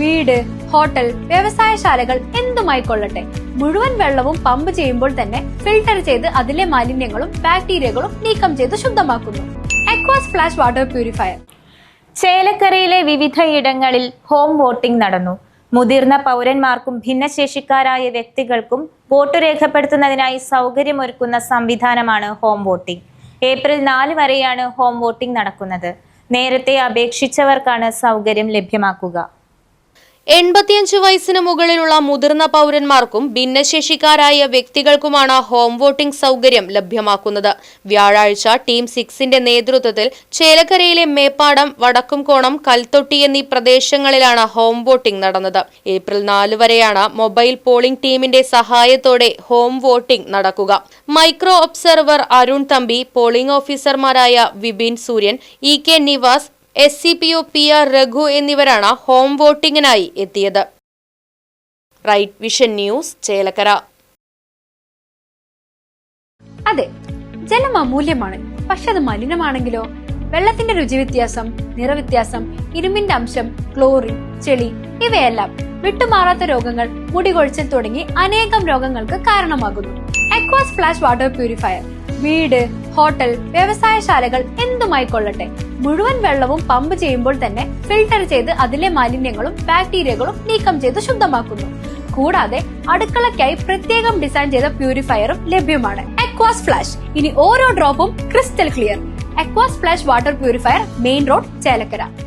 വീട്, ഹോട്ടൽ, വ്യവസായശാലകൾ എന്തുമായിക്കൊള്ളട്ടെ, മുഴുവൻ വെള്ളവും പമ്പ് ചെയ്യുമ്പോൾ തന്നെ ഫിൽട്ടർ ചെയ്ത് അതിലെ മാലിന്യങ്ങളും ബാക്ടീരിയകളും നീക്കം ചെയ്ത് ശുദ്ധമാക്കുന്നു. അക്വാസ് ഫ്ലാഷ് വാട്ടർ പ്യൂരിഫയർ. ചേലക്കരയിലെ വിവിധയിടങ്ങളിൽ ഹോം വോട്ടിംഗ് നടന്നു. മുതിർന്ന പൗരന്മാർക്കും ഭിന്നശേഷിക്കാരായ വ്യക്തികൾക്കും വോട്ട് രേഖപ്പെടുത്തുന്നതിനായി സൗകര്യമൊരുക്കുന്ന സംവിധാനമാണ് ഹോം വോട്ടിംഗ്. ഏപ്രിൽ 4 വരെയാണ് ഹോം വോട്ടിംഗ് നടക്കുന്നത്. നേരത്തെ അപേക്ഷിച്ചവർക്കാണ് സൗകര്യം ലഭ്യമാക്കുക. 85 വയസ്സിന് മുകളിലുള്ള മുതിർന്ന പൗരന്മാർക്കും ഭിന്നശേഷിക്കാരായ വ്യക്തികൾക്കുമാണ് ഹോം വോട്ടിംഗ് സൗകര്യം ലഭ്യമാക്കുന്നത്. വ്യാഴാഴ്ച ടീം 6ന്റെ നേതൃത്വത്തിൽ ചേലക്കരയിലെ മേപ്പാടം, വടക്കുംകോണം, കൽത്തൊട്ടി എന്നീ പ്രദേശങ്ങളിലാണ് ഹോം വോട്ടിംഗ് നടന്നത്. ഏപ്രിൽ 4 വരെയാണ് മൊബൈൽ പോളിംഗ് ടീമിന്റെ സഹായത്തോടെ ഹോം വോട്ടിംഗ് നടക്കുക. Micro observer Arun Thampi, polling ഓഫീസർമാരായ വിപിൻ സൂര്യൻ, EK Niwas, SCPO PR Raghu എന്നിവരാണ് ഹോം വോട്ടിംഗിനായി എത്തിയത്. Right vision news, Chelakkara. അതെ, ജലം അമൂല്യമാണ്. പക്ഷെ അത് മലിനമാണെങ്കിലോ? വെള്ളത്തിന്റെ രുചി വ്യത്യാസം, നിറവ്യത്യാസം, ഇരുമ്പിന്റെ അംശം, ക്ലോറിൻ, ചെളി ഇവയെല്ലാം വിട്ടുമാറാത്ത രോഗങ്ങൾ, മുടികൊഴിച്ചിൽ തുടങ്ങി അനേകം രോഗങ്ങൾക്ക് കാരണമാകുന്നു. അക്വാസ് ഫ്ലാഷ് വാട്ടർ പ്യൂരിഫയർ വീട്, ഹോട്ടൽ, വ്യവസായശാലകൾ എന്തുമായിക്കൊള്ളട്ടെ, മുഴുവൻ വെള്ളവും പമ്പ് ചെയ്യുമ്പോൾ തന്നെ ഫിൽട്ടർ ചെയ്ത് അതിലെ മാലിന്യങ്ങളും ബാക്ടീരിയകളും നീക്കം ചെയ്ത് ശുദ്ധമാക്കുന്നു. കൂടാതെ അടുക്കളയ്ക്കായി പ്രത്യേകം ഡിസൈൻ ചെയ്ത പ്യൂരിഫയറും ലഭ്യമാണ്. അക്വാസ് ഫ്ലാഷ്, ഇനി ഓരോ ഡ്രോപ്പും crystal clear. Aquas flash water purifier, main road, Chelakkara.